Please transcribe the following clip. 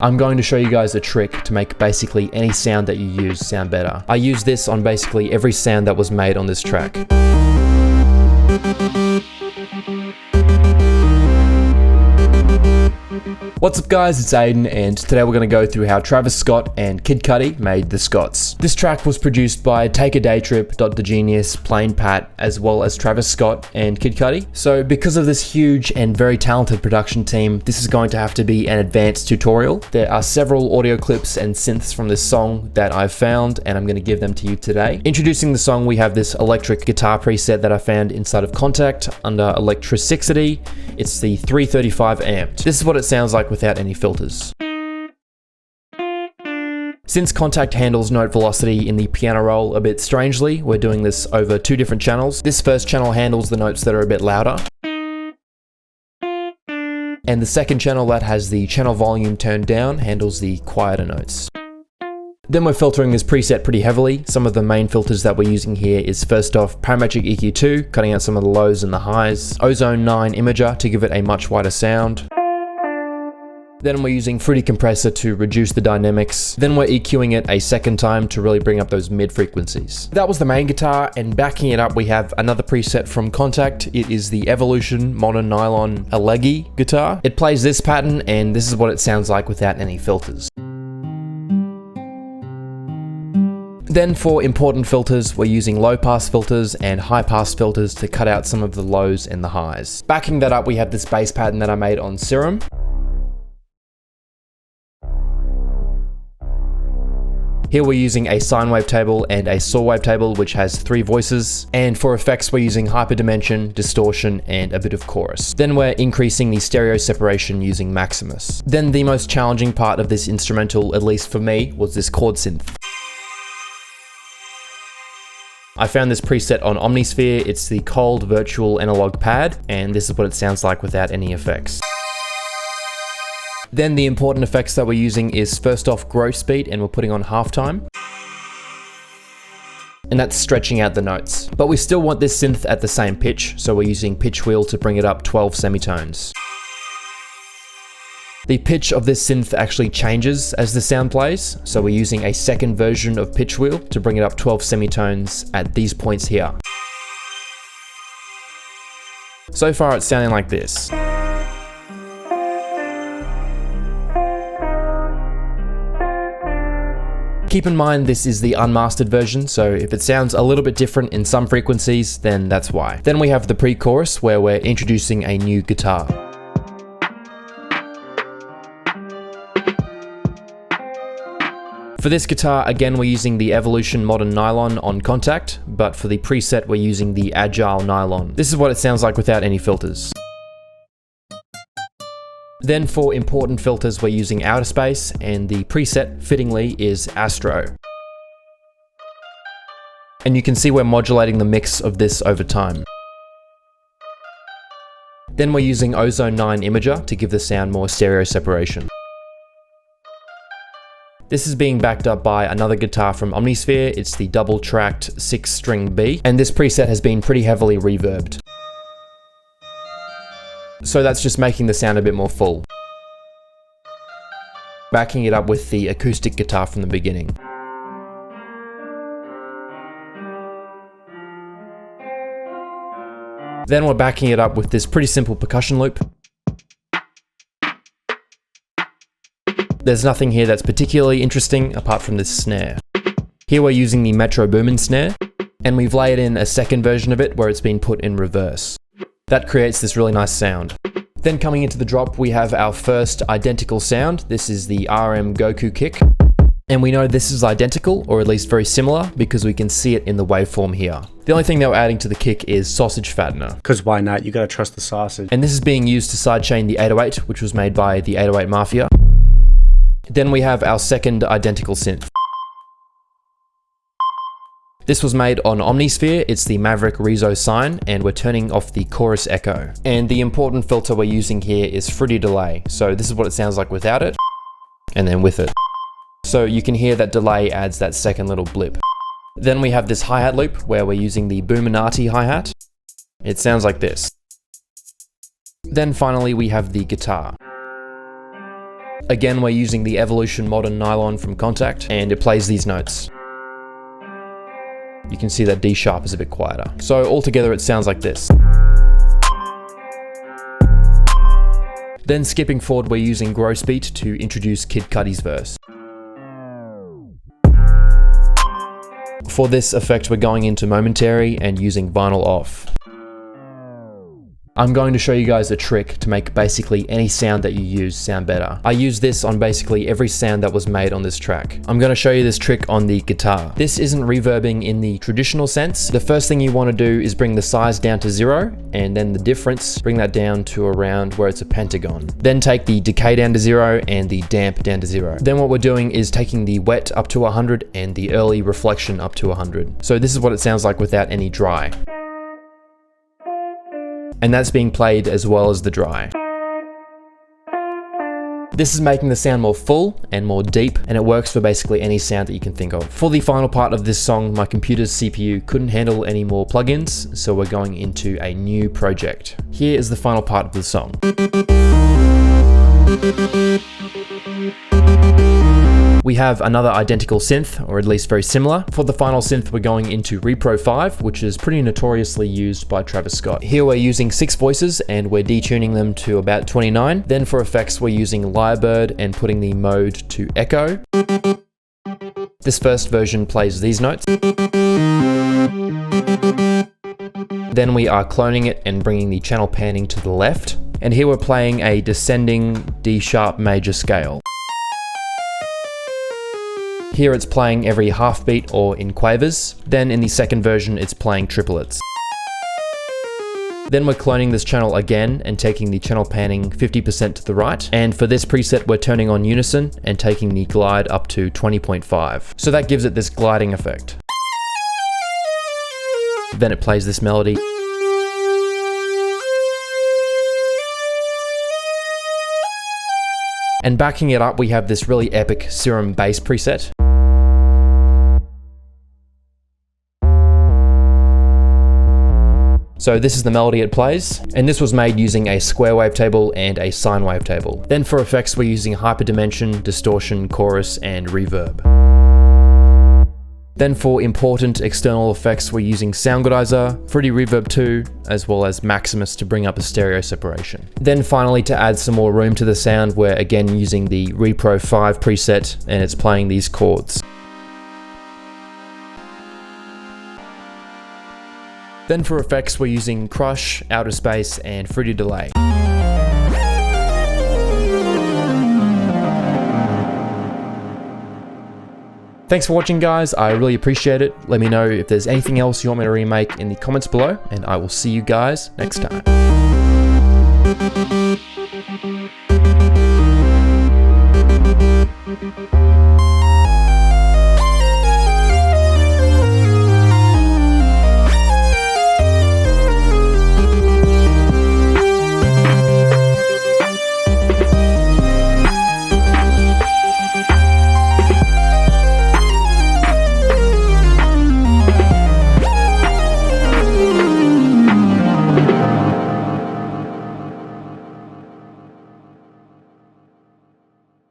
I'm going to show you guys a trick to make basically any sound that you use sound better. I use this on basically every sound that was made on this track. What's up guys, it's Aiden, and today we're going to go through how Travis Scott and Kid Cudi made The Scotts. This track was produced by Take a Day Trip, Dr. Genius, Plain Pat, as well as Travis Scott and Kid Cudi. So because of this huge and very talented production team, this is going to have to be an advanced tutorial. There are several audio clips and synths from this song that I've found, and I'm going to give them to you today. Introducing the song, we have this electric guitar preset that I found inside of Kontakt under Electricity. It's the 335 amped. This is what it sounds like without any filters. Since Kontakt handles note velocity in the piano roll a bit strangely, we're doing this over two different channels. This first channel handles the notes that are a bit louder, and the second channel that has the channel volume turned down handles the quieter notes. Then we're filtering this preset pretty heavily. Some of the main filters that we're using here is first off Parametric EQ 2, cutting out some of the lows and the highs, Ozone 9 Imager to give it a much wider sound. Then we're using Fruity Compressor to reduce the dynamics. Then we're EQing it a second time to really bring up those mid frequencies. That was the main guitar, and backing it up we have another preset from Kontakt. It is the Evolution Modern Nylon Elegi guitar. It plays this pattern, and this is what it sounds like without any filters. Then for important filters, we're using low pass filters and high pass filters to cut out some of the lows and the highs. Backing that up, we have this bass pattern that I made on Serum. Here we're using a sine wave table and a saw wave table, which has 3 voices. And for effects, we're using hyperdimension, distortion, and a bit of chorus. Then we're increasing the stereo separation using Maximus. Then the most challenging part of this instrumental, at least for me, was this chord synth. I found this preset on Omnisphere. It's the cold virtual analog pad, and this is what it sounds like without any effects. Then the important effects that we're using is first off growth speed, and we're putting on halftime. And that's stretching out the notes. But we still want this synth at the same pitch, so we're using pitch wheel to bring it up 12 semitones. The pitch of this synth actually changes as the sound plays, so we're using a second version of pitch wheel to bring it up 12 semitones at these points here. So far it's sounding like this. Keep in mind this is the unmastered version, so if it sounds a little bit different in some frequencies, then that's why. Then we have the pre-chorus where we're introducing a new guitar. For this guitar, again, we're using the Evolution Modern Nylon on Kontakt, but for the preset, we're using the Agile Nylon. This is what it sounds like without any filters. Then for important filters, we're using Outer Space, and the preset, fittingly, is Astro. And you can see we're modulating the mix of this over time. Then we're using Ozone 9 Imager to give the sound more stereo separation. This is being backed up by another guitar from Omnisphere. It's the double-tracked 6-string B, and this preset has been pretty heavily reverbed. So that's just making the sound a bit more full. Backing it up with the acoustic guitar from the beginning. Then we're backing it up with this pretty simple percussion loop. There's nothing here that's particularly interesting apart from this snare. Here we're using the Metro Boomin snare, and we've layered in a second version of it where it's been put in reverse. That creates this really nice sound. Then coming into the drop, we have our first identical sound. This is the RM Goku kick. And we know this is identical, or at least very similar, because we can see it in the waveform here. The only thing that we're adding to the kick is sausage fattener. Because why not? You gotta trust the sausage. And this is being used to sidechain the 808, which was made by the 808 Mafia. Then we have our second identical synth. This was made on Omnisphere. It's the Maverick Rezo Sine, and we're turning off the chorus echo. And the important filter we're using here is Fruity Delay. So this is what it sounds like without it, and then with it. So you can hear that delay adds that second little blip. Then we have this hi-hat loop where we're using the Boominati hi-hat. It sounds like this. Then finally we have the guitar. Again, we're using the Evolution Modern Nylon from Contact, and it plays these notes. You can see that D sharp is a bit quieter. So altogether it sounds like this. Then skipping forward, we're using Gross Beat to introduce Kid Cudi's verse. For this effect, we're going into Momentary and using Vinyl Off. I'm going to show you guys a trick to make basically any sound that you use sound better. I use this on basically every sound that was made on this track. I'm going to show you this trick on the guitar. This isn't reverbing in the traditional sense. The first thing you want to do is bring the size down to 0, and then the difference, bring that down to around where it's a pentagon. Then take the decay down to 0 and the damp down to 0. Then what we're doing is taking the wet up to 100 and the early reflection up to 100. So this is what it sounds like without any dry. And that's being played as well as the dry. This is making the sound more full and more deep, and it works for basically any sound that you can think of. For the final part of this song, my computer's CPU couldn't handle any more plugins, so we're going into a new project. Here is the final part of the song. We have another identical synth, or at least very similar. For the final synth, we're going into Repro 5, which is pretty notoriously used by Travis Scott. Here we're using 6 voices and we're detuning them to about 29. Then for effects, we're using Lyrebird and putting the mode to Echo. This first version plays these notes. Then we are cloning it and bringing the channel panning to the left. And here we're playing a descending D sharp major scale. Here it's playing every half beat or in quavers. Then in the second version, it's playing triplets. Then we're cloning this channel again and taking the channel panning 50% to the right. And for this preset, we're turning on unison and taking the glide up to 20.5. So that gives it this gliding effect. Then it plays this melody. And backing it up, we have this really epic Serum bass preset. So this is the melody it plays, and this was made using a square wavetable and a sine wavetable. Then for effects, we're using hyperdimension, distortion, chorus, and reverb. Then for important external effects, we're using Soundgoodizer, Fruity Reverb 2, as well as Maximus to bring up the stereo separation. Then finally, to add some more room to the sound, we're again using the Repro 5 preset, and it's playing these chords. Then for effects, we're using Crush, Outer Space, and Fruity Delay. Thanks for watching, guys. I really appreciate it. Let me know if there's anything else you want me to remake in the comments below, and I will see you guys next time.